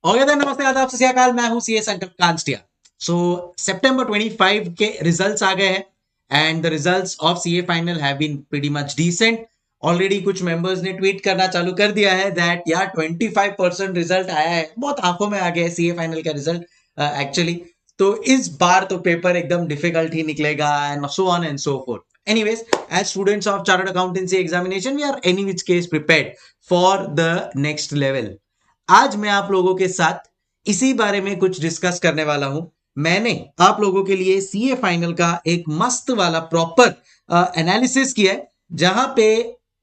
Okay तो नमस्ते आदाब सत श्री अकाल, मैं हूं सीए संकल्प कांस्टिया। सो सितंबर 25 के रिजल्ट्स आ गए हैं and the results of CA final have been pretty much decent. Already कुछ मेंबर्स ने ट्वीट करना चालू कर दिया है दैट यार 25% रिजल्ट आया है, बहुत आंखों में आ गया है सीए फाइनल का रिजल्ट एक्चुअली। तो इस बार तो पेपर एकदम डिफिकल्ट ही निकलेगा and so on and so fourth. Anyways, as students of chartered accountancy examination, we are any which case prepared for the next level. आज मैं आप लोगों के साथ इसी बारे में कुछ डिस्कस करने वाला हूं। मैंने आप लोगों के लिए सीए फाइनल का एक मस्त वाला प्रॉपर एनालिसिस किया है, जहां पे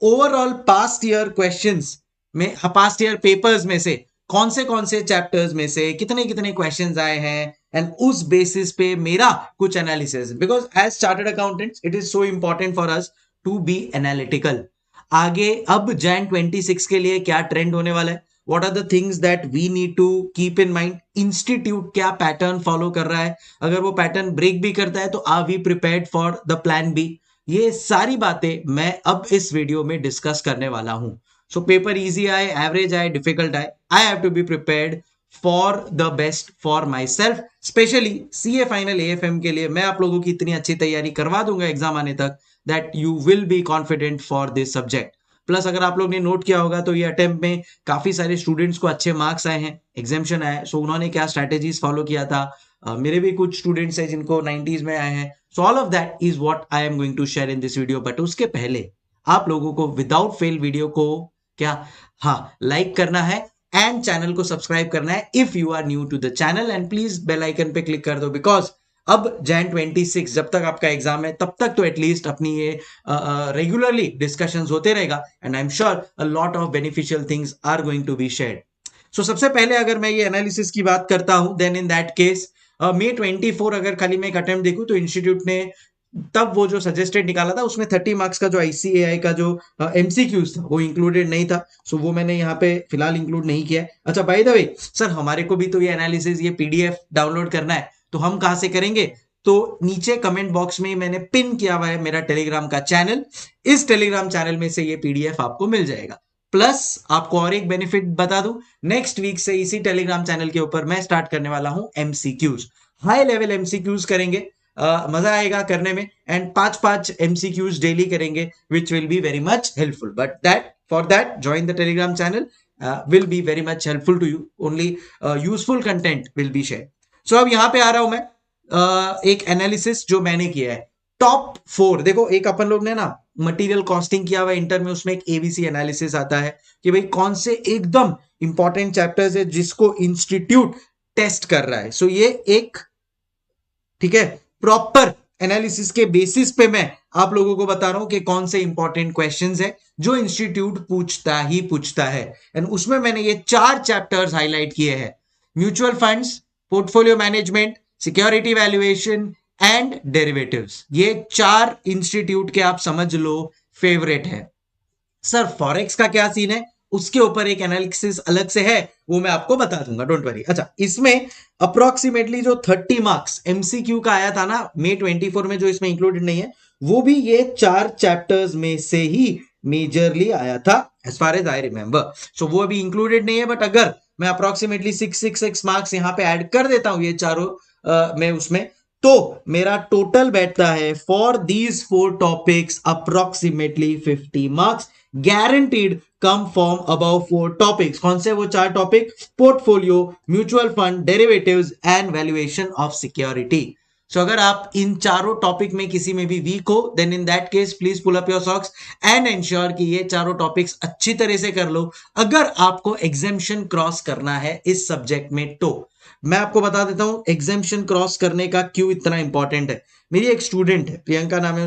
ओवरऑल पास्ट ईयर क्वेश्चंस में, पास्ट ईयर पेपर्स में से कौन से चैप्टर्स में से कितने कितने क्वेश्चंस आए हैं एंड उस बेसिस पे मेरा कुछ analysis, because as chartered accountants it is so important for us to be analytical. आगे अब जैन 26 के लिए क्या ट्रेंड होने वाला है, what are the things that we need to keep in mind, institute क्या पैटर्न फॉलो कर रहा है, अगर वो पैटर्न ब्रेक भी करता है तो are we prepared for the plan B. ये सारी बातें मैं अब इस वीडियो में डिस्कस करने वाला हूं। सो पेपर इजी आए, एवरेज आए, डिफिकल्ट आए, I have to be prepared for the best for myself. Specially CA final AFM के लिए मैं आप लोगों की इतनी अच्छी तैयारी करवा दूंगा एग्जाम आने तक that you will be confident for this subject. Plus अगर आप लोग ने नोट किया होगा तो ये अटेम्प्ट में काफी सारे स्टूडेंट्स को अच्छे मार्क्स आए हैं, एग्जामेशन आए, सो उन्होंने क्या स्ट्रैटेजीज फॉलो किया था। मेरे भी कुछ स्टूडेंट्स हैं जिनको 90s में आए हैं। So all of that is what I am going to share in this video. But उसके पहले आप लोगों को विदाउट फेल वीडियो को क्या, हाँ, लाइक करना है एंड चैनल को सब्सक्राइब करना है if you are new to the channel, and please bell icon पे क्लिक कर दो, बिकॉज अब जैन 26 जब तक आपका एग्जाम है तब तक तो एटलीस्ट अपनी ये रेगुलरली डिस्कशंस होते रहेगा and I am sure a lot of beneficial things are going to be shared. So सबसे पहले अगर मैं ये एनालिसिस की बात करता हूं देन इन दैट केस मे 24 अगर खाली मैं एक अटेम्प्ट देखूं तो इंस्टीट्यूट ने तब वो जो सजेस्टेड निकाला था उसमें 30 मार्क्स का जो आईसीएआई का जो एमसीक्यूज था वो इंक्लूडेड नहीं था। सो वो मैंने यहाँ पे फिलहाल इंक्लूड नहीं किया है। अच्छा, बाय द वे सर, हमारे को भी तो ये एनालिसिस, ये पीडीएफ डाउनलोड करना है, तो हम कहां से करेंगे? तो नीचे कमेंट बॉक्स में मैंने पिन किया हुआ है मेरा टेलीग्राम का चैनल, इस टेलीग्राम चैनल में से ये पीडीएफ आपको मिल जाएगा। प्लस आपको और एक बेनिफिट बता दूं, नेक्स्ट वीक से इसी टेलीग्राम चैनल के ऊपर मैं स्टार्ट करने वाला हूं एमसीक्यूज, हाई लेवल एमसीक्यूज करेंगे। मजा आएगा करने में एंड 5-5 एमसीक्यूज डेली करेंगे which will be very much helpful. But that for that join the Telegram channel, will be very much helpful to you. Only useful content will be shared. So अब यहां पे आ रहा हूं मैं एक analysis जो मैंने किया है टॉप 4। देखो, एक अपन लोग ने ना मटेरियल कॉस्टिंग किया हुआ इंटर में, उसमें एक एबीसी एनालिसिस आता है कि भाई कौन से एकदम इंपॉर्टेंट चैप्टर्स है जिसको इंस्टीट्यूट टेस्ट कर रहा है। सो ये एक, ठीक है, प्रॉपर एनालिसिस के बेसिस पे मैं आप लोगों को बता रहा हूं कि कौन से इंपॉर्टेंट क्वेश्चंस है जो इंस्टीट्यूट पूछता है एंड उसमें मैंने ये 4 चैप्टर्स हाईलाइट किए हैं: mutual funds, portfolio management, security valuation and derivatives. ये 4 इंस्टीट्यूट के आप समझ लो फेवरेट है। सर फॉरेक्स का क्या सीन है, उसके ऊपर एक एनालिसिस अलग से है, वो मैं आपको बता दूंगा, डोंट वरी। अच्छा, इसमें अप्रोक्सीमेटली जो 30 मार्क्स एमसीक्यू का आया था ना मे 24 में, जो इसमें इंक्लूडेड नहीं है, वो भी ये 4 चैप्टर्स में से ही मेजरली आया था as far as I remember. So वो अभी इंक्लूडेड नहीं है, बट अगर मैं अप्रोक्सीमेटली 666 मार्क्स यहां पे ऐड कर देता हूं ये चारों में उसमें, तो मेरा टोटल बैठता है for these 4 topics approximately 50 marks guaranteed come from above 4 topics। कौन से वो 4 topic? Portfolio, mutual fund, derivatives and valuation of security. So अगर आप इन चारों टॉपिक में किसी में भी वीक हो then in that case please pull up your socks and ensure कि ये चारों टॉपिक्स अच्छी तरह से कर लो अगर आपको एग्जामिशन क्रॉस करना है इस सब्जेक्ट में। तो मैं आपको बता देता हूं एग्जामिशन क्रॉस करने का क्यों इतना इंपॉर्टेंट है। मेरी एक स्टूडेंट है, प्रियंका नाम है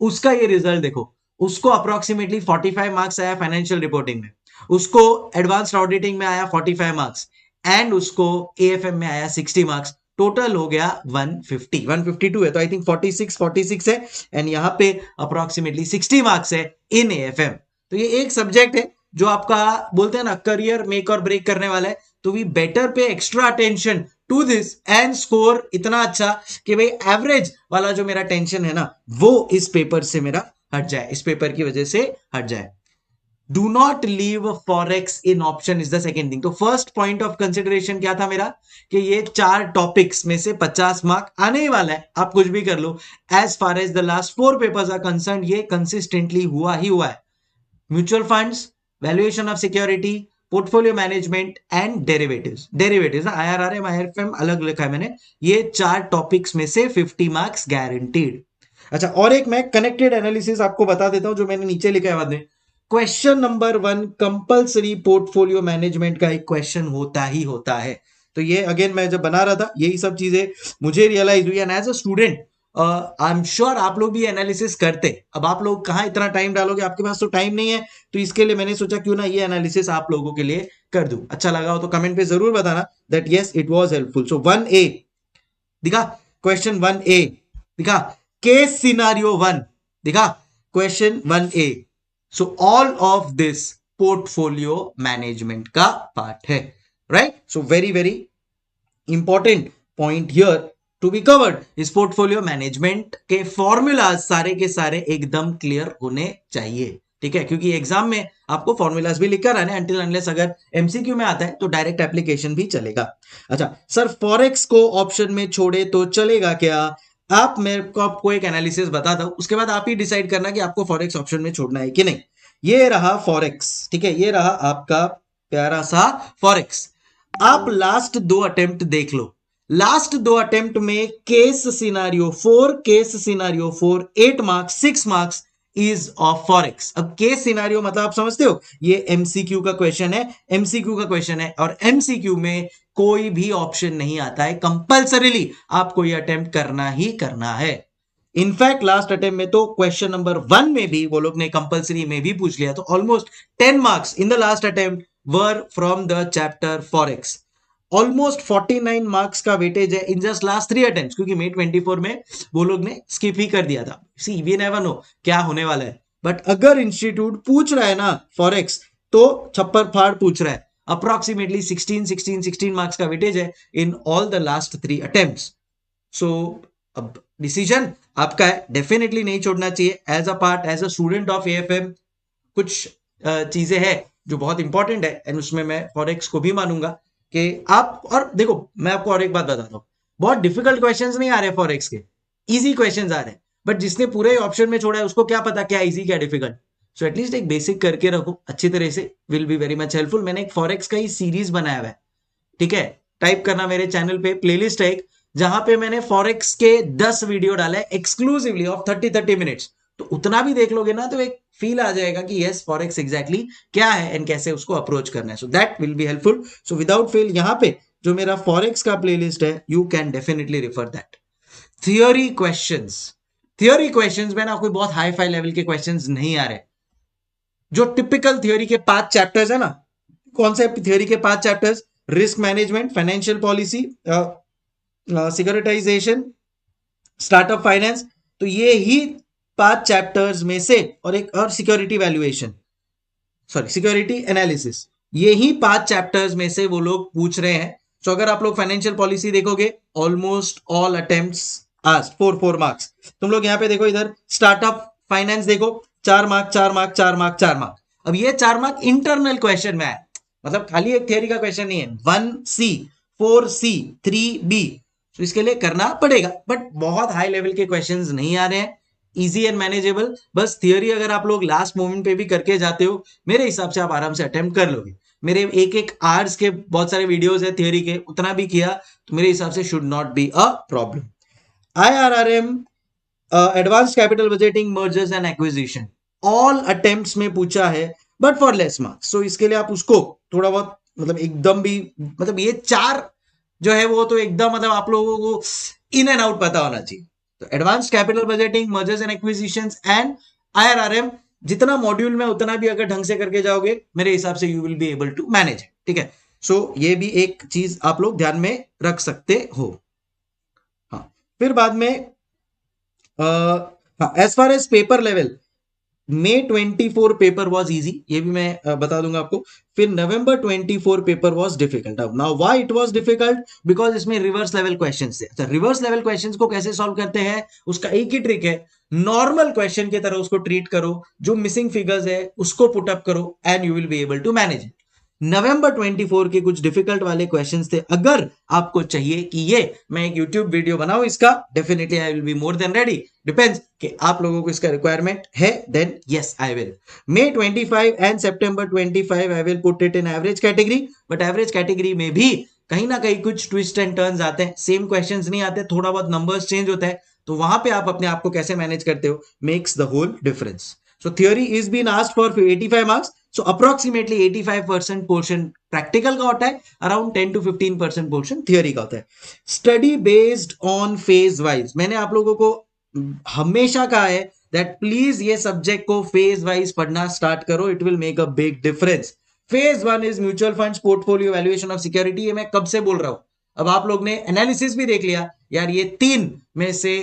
उसका ये रिजल्ट देखो, उसको अप्रोक्सीमेटली 45 मार्क्स आया फाइनेंशियल रिपोर्टिंग में, उसको एडवांस्ड ऑडिटिंग में आया 45 मार्क्स एंड उसको एएफएम में आया 60 मार्क्स। टोटल हो गया 152 है, तो आई थिंक 46 है एंड यहां पे अप्रोक्सीमेटली 60 मार्क्स है इन एएफएम। तो ये एक सब्जेक्ट है जो आपका बोलते हैं ना करियर मेक और ब्रेक करने वाला है, तो we better pay extra attention to this and score इतना अच्छा कि भाई एवरेज वाला जो मेरा टेंशन है ना वो इस पेपर से मेरा हट जाए, इस पेपर की वजह से हट जाए। Do not leave forex in option is the second thing. तो फर्स्ट पॉइंट ऑफ कंसिडरेशन क्या था मेरा कि ये 4 टॉपिक्स में से 50 मार्क आने ही वाला है, आप कुछ भी कर लो। As far as the last 4 papers are concern, ये कंसिस्टेंटली हुआ ही हुआ है। Mutual funds, valuation of security, portfolio management and derivatives ना, IRRM IRFM अलग लिखा है मैंने। ये 4 टॉपिक्स में से 50 मार्क्स गारंटीड। अच्छा, और एक मैं कनेक्टेड एनालिसिस आपको बता देता हूं जो मैंने नीचे लिखा है बाद में। Question number 1 compulsory portfolio management का एक क्वेश्चन होता ही होता है। तो ये अगेन मैं जब बना रहा था यही सब चीजें मुझे रियलाइज हुई, and as a student I am sure आप लोग भी एनालिसिस करते। अब आप लोग कहाँ इतना टाइम डालोगे, आपके पास तो टाइम नहीं है, तो इसके लिए मैंने सोचा क्यों ना ये एनालिसिस आप लोगों के लिए कर दूं। अच्छा लगा हो तो कमेंट पे जरूर बताना that yes it was helpful. So 1A दिखा, क्वेश्चन 1A दिखा, केस सिनारियो 1 दिखा, question 1A। So all of this portfolio management का पार्ट है, right. So very very important point here to be covered इस portfolio management के formulas सारे के सारे एकदम क्लियर होने चाहिए, ठीक है, क्योंकि एग्जाम में आपको फॉर्मूलाज भी लिखकर आने, अंटिल अनलेस अगर एमसीक्यू में आता है तो डायरेक्ट एप्लीकेशन भी चलेगा। अच्छा सर, फॉरेक्स को ऑप्शन में छोड़े तो चलेगा क्या? आप मेरे को आपको एक एनालिसिस बता दो, उसके बाद आप ही डिसाइड करना कि आपको फॉरेक्स ऑप्शन में छोड़ना है कि नहीं। ये रहा फॉरेक्स, ठीक है, ये रहा आपका प्यारा सा फॉरेक्स। आप लास्ट 2 अटेम्प्ट देख लो। लास्ट 2 अटेम्प्ट में case scenario 4, case scenario 4 8 marks, 6 marks is of forex. अब केस सिनारियो मतलब आप समझते हो, ये एमसीक्यू का क्वेश्चन है, एमसीक्यू का क्वेश्चन है, और एमसीक्यू में कोई भी ऑप्शन नहीं आता है, कंपल्सरीली आपको ये अटेम्प्ट करना ही करना है। इनफैक्ट लास्ट अटेम्प्ट में तो क्वेश्चन नंबर 1 में भी वो लोग ने कंपल्सरी में भी पूछ लिया, तो almost 10 marks in the last attempt were from the chapter forex. Almost 49 marks का वेटेज है इन जस्ट लास्ट 3 अटेम्प्ट्स, क्योंकि May 24 में वो लोग ने स्किप ही कर दिया था। सी वी नेवर नो क्या होने वाला है, बट अगर इंस्टीट्यूट पूछ रहा है ना फॉरेक्स, तो छप्पर फाड़ पूछ रहा है। अप्रोक्सीमेटली 16 मार्क्स का वेटेज है in all the last 3 attempts. So अब डिसीजन आपका है, डेफिनेटली नहीं छोड़ना चाहिए। As a part, as a student of AFM कुछ चीजें हैं जो बहुत इंपॉर्टेंट है, एंड उसमें मैं फॉरेक्स को भी मानूंगा कि आप, और देखो मैं आपको और एक बात बताता हूँ, बहुत डिफिकल्ट क्वेश्चंस नहीं आ रहे फॉरेक्स के, इजी क्वेश्चंस आ रहे हैं, बट जिसने पूरे ऑप्शन में छोड़ा है उसको क्या पता क्या इजी क्या डिफिकल्ट। सो एटलीस्ट एक बेसिक करके रखो अच्छी तरह से, will be very much helpful. मैंने एक फॉरेक्स का ही सीरीज बनाया हुआ है, ठीक है, टाइप करना मेरे चैनल पे, प्लेलिस्ट है एक, जहां पे मैंने फॉरेक्स के 10 वीडियो डाले एक्सक्लूसिवली ऑफ 30 मिनट्स। तो उतना भी देख लोगे ना तो एक फील आ जाएगा कि यस फॉरेक्स एग्जैक्टली क्या है एंड कैसे उसको अप्रोच करना है। So that will be helpful. So without fail यहाँ पे जो मेरा फॉरेक्स का प्लेलिस्ट है, you can definitely refer that. Theory questions, theory questions में ना कोई बहुत हाई फाई लेवल के क्वेश्चंस नहीं आ रहे। जो टिपिकल थियोरी के 5 चैप्टर्स है ना, कौन से थियोरी के 5 chapters? Risk management, financial policy, securitisation, startup finance. तो ये ही 5 चैप्टर्स में से, और एक और security valuation, sorry security analysis, ये ही 5 चैप्टर्स में से वो लोग पूछ रहे हैं। तो अगर आप लोग फाइनेंशियल पॉलिसी देखोगे, ऑलमोस्ट ऑल अटेम्प्ट्स आज 4 मार्क्स। तुम लोग यहाँ पे देखो, इधर स्टार्टअप फाइनेंस देखो, 4 मार्क 4 मार्क 4 मार्क 4 मार्क। अब ये 4 मार्क इंटरनल क्वेश्चन में है, मतलब खाली एक थियरी का क्वेश्चन नहीं है। 1C, 4C, 3B, तो इसके लिए करना पड़ेगा, बट बहुत हाई लेवल के क्वेश्चंस नहीं आ रहे हैं, इजी एंड मैनेजेबल। बस थियोरी अगर आप लोग लास्ट मोमेंट पे भी करके जाते हो, मेरे हिसाब से आप आराम से अटेम्प्ट कर लोगे। मेरे एक एक आवर्स के बहुत सारे वीडियोस है थियोरी के, उतना भी किया तो मेरे हिसाब से should not be a problem. IRRM, advance capital budgeting, mergers and acquisition, all attempts में पूछा है बट फॉर लेस मार्क्स। सो इसके लिए आप उसको थोड़ा बहुत, मतलब एकदम भी, मतलब ये 4 जो है वो तो एकदम, मतलब आप लोगों को इन एंड आउट पता होना चाहिए। तो advance capital budgeting, mergers and acquisitions and IRRM, जितना मॉड्यूल में उतना भी अगर ढंग से करके जाओगे, मेरे हिसाब से you will be able to manage, ठीक है। सो ये भी एक चीज आप लोग ध्यान में रख सकते हो। हाँ, फिर बाद में हाँ, as far as paper level, May 24 paper was easy, ये भी मैं बता दूंगा आपको. फिर November 24 paper was difficult. Now why it was difficult? Because इसमें रिवर्स लेवल क्वेश्चंस थे. अच्छा, रिवर्स लेवल क्वेश्चंस को कैसे सॉल्व करते हैं, उसका एक ही ट्रिक है. नॉर्मल क्वेश्चन की तरह उसको ट्रीट करो, जो मिसिंग फिगर्स है उसको पुट अप करो and you will be able to manage. नवंबर 24 के कुछ डिफिकल्ट वाले क्वेश्चंस थे. अगर आपको चाहिए कि ये मैं एक यूट्यूब वीडियो बनाऊं इसका, definitely I will be more than ready. Depends कि आप लोगों को इसका रिक्वायरमेंट है, then yes I will. May 25 and September 25 I will put it in average category. But average category में भी कहीं ना कहीं कुछ ट्विस्ट एंड टर्न्स आते हैं, सेम क्वेश्चंस नहीं आते, थोड़ा बहुत नंबर्स चेंज होता है. तो वहां पे आप अपने आप को कैसे मैनेज करते हो makes the whole difference. So theory is being asked for 85 marks. So approximately 85% portion practical का होता है, around 10 to 15% portion theory का होता है. Study based on phase wise. मैंने आप लोगों को हमेशा कहा है that please ये सब्जेक्ट को phase wise पढ़ना स्टार्ट करो, it will make a big difference. Phase 1 is mutual funds portfolio valuation of security. ये मैं कब से बोल रहा हूं. अब आप लोग ने एनालिसिस भी देख लिया यार, ये तीन में से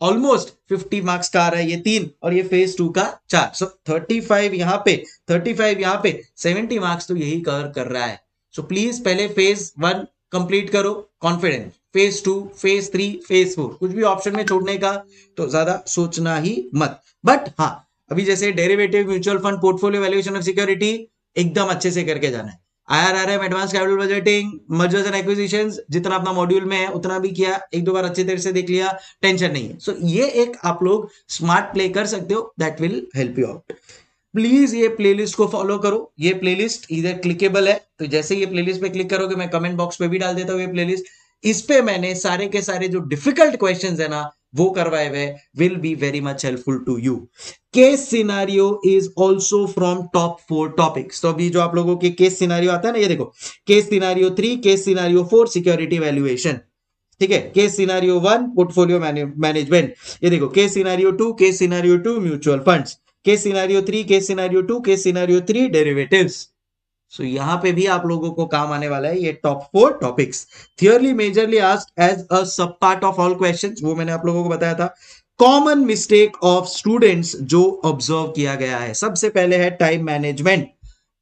ऑलमोस्ट 50 मार्क्स का आ रहा है ये तीन, और ये फेज 2 का 4. सो 35 यहां पे, 35 यहां पे, 70 मार्क्स तो यही कवर कर रहा है. सो प्लीज पहले फेज 1 कंप्लीट करो कॉन्फिडेंट. फेज 2, फेज 3, फेज 4 कुछ भी ऑप्शन में छोड़ने का तो ज्यादा सोचना ही मत. बट हाँ, अभी जैसे derivative, mutual fund, portfolio valuation of security एकदम अच्छे से करके जाना है. IRRM, advance capital budgeting, mergers and acquisitions, जितना अपना मॉड्यूल में है उतना भी किया, एक दो बार अच्छे तरह से देख लिया, टेंशन नहीं है. सो ये एक आप लोग स्मार्ट प्ले कर सकते हो, that will help you out. Please ये प्लेलिस्ट को फॉलो करो. ये प्लेलिस्ट इधर क्लिकेबल है, तो जैसे ये प्लेलिस्ट पे क्लिक करोगे, मैं कमेंट बॉक्स पे भी डाल देता हूँ ये प्लेलिस्ट. इस पे मैंने सारे के सारे जो डिफिकल्ट क्वेश्चंस है ना वो करवाए हुए, will be very much helpful to you. Case scenario is also from top 4 topics. तो अभी जो आप लोगों के केस सिनारियो आता है ना, ये देखो, case scenario 3, case scenario 4 security valuation. ठीक है, केस सिनारियो 1 पोर्टफोलियो मैनेजमेंट. ये देखो, case scenario 2, case scenario 2 mutual funds, case scenario 3, case scenario 2, case scenario 3 derivatives. So यहां पे भी आप लोगों को काम आने वाला है ये टॉप 4 टॉपिक्स. थियरली majorly asked as a sub part of all questions, वो मैंने आप लोगों को बताया था. कॉमन मिस्टेक ऑफ स्टूडेंट्स जो ऑब्जर्व किया गया है, सबसे पहले है टाइम मैनेजमेंट.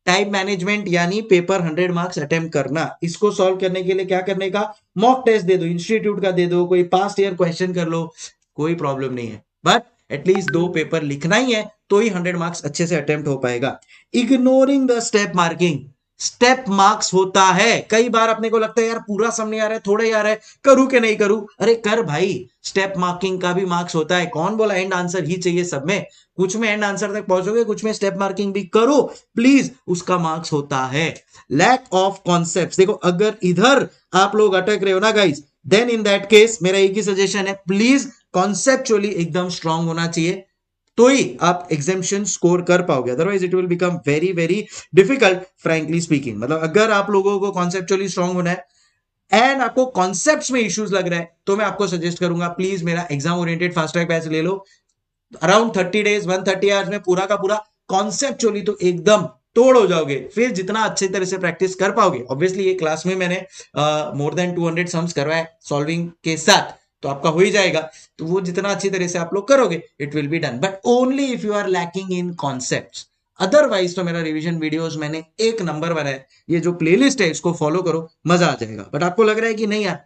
टाइम मैनेजमेंट यानी पेपर 100 मार्क्स अटेम्प्ट करना. इसको सॉल्व करने के लिए क्या करने का, मॉक टेस्ट दे दो, इंस्टीट्यूट का दे दो, कोई पास्ट ईयर क्वेश्चन कर लो, कोई प्रॉब्लम नहीं है. बट एटलीस्ट 2 पेपर लिखना ही है, तो ही 100 मार्क्स अच्छे से अटेम्प्ट हो पाएगा. Ignoring the step marking. Step marks होता है, कई बार अपने को लगता है यार पूरा समझ नहीं आ रहा है, थोड़ा ही आ रहा है, करूं कि नहीं करूं. अरे कर भाई, स्टेप मार्किंग का भी मार्क्स होता है. कौन बोला एंड आंसर ही चाहिए सब में? कुछ में एंड आंसर तक पहुंचोगे, कुछ में स्टेप मार्किंग भी करो प्लीज, उसका मार्क्स होता है. Lack of concept. देखो, अगर इधर आप लोग अटक रहे हो ना guys, then in that case मेरा एक ही सजेशन है, प्लीज कॉन्सेप्चुअली एकदम स्ट्रांग होना चाहिए, तो ही आप एग्जामिशन स्कोर कर पाओगे. Otherwise it will become very very difficult, frankly speaking. मतलब अगर आप लोगों को कॉन्सेप्चुअली स्ट्रांग होना है एंड आपको कॉन्सेप्ट्स में इश्यूज लग रहा है, तो मैं आपको सजेस्ट करूंगा प्लीज मेरा exam oriented fast track batch ले लो. अराउंड 30 डेज 130 आवर्स में पूरा का पूरा कॉन्सेप्चुअली तो एकदम तोड़ हो जाओगे. फिर जितना अच्छी तरह से प्रैक्टिस कर पाओगे, ऑब्वियसली ये क्लास में मैंने मोर देन 200 सम्स करवाए सॉल्विंग के साथ, तो आपका हो ही जाएगा. तो वो जितना अच्छी तरह से आप लोग करोगे, it will be done. But only if you are lacking in concepts. Otherwise तो मेरा रिवीजन वीडियोस मैंने एक नंबर बनाया. ये जो प्लेलिस्ट है इसको फॉलो करो, मजा आ जाएगा. बट आपको लग रहा है कि नहीं यार,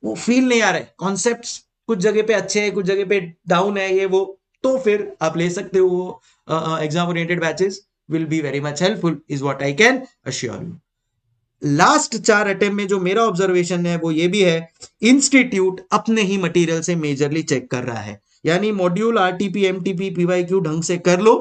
वो फील नहीं आ रहा है, कॉन्सेप्ट्स कुछ जगह पे अच्छे हैं, कुछ जगह पे डाउन है, ये वो, तो फिर आप ले सकते हो वो exam oriented batches. Will be very much helpful is what I can assure you. Last 4 attempt में जो मेरा ऑब्जर्वेशन है वो ये भी है, इंस्टीट्यूट अपने ही मटेरियल से मेजरली चेक कर रहा है. यानी मॉड्यूल, आरटीपी, एमटीपी, पीवाईक्यू ढंग से कर लो,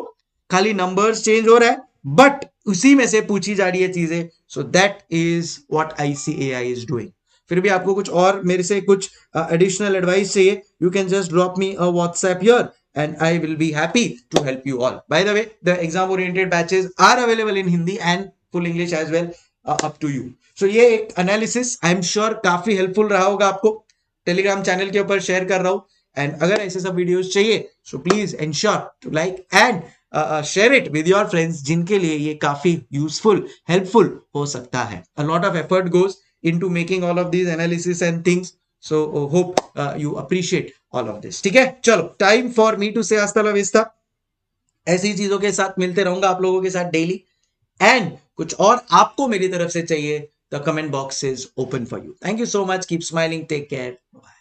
खाली नंबर्स चेंज हो रहा है, बट उसी में से पूछी जा रही है चीजें. So that is what ICAI is doing. फिर भी आपको कुछ और मेरे से कुछ एडिशनल एडवाइस चाहिए, you can just drop me a WhatsApp here and I will be happy to help you all. By the way, the exam oriented batches are available in Hindi and full English as well, up to you. So ये एक analysis I am sure काफी helpful रहा होगा आपको. Telegram channel के ऊपर share कर रहा हूँ, एंड अगर ऐसे सब वीडियोस चाहिए so please ensure to like and share it with your friends जिनके लिए ये काफी useful, helpful हो सकता है. A lot of effort goes into making all of these analysis and things. So hope you appreciate all of this. ठीक है, चलो, टाइम फॉर मी टू से हasta la vista. ऐसी चीजों के साथ मिलते रहूंगा आप लोगों के साथ डेली। एंड कुछ और आपको मेरी तरफ से चाहिए, the comment box is open for you. Thank you so much, keep smiling, take care, bye.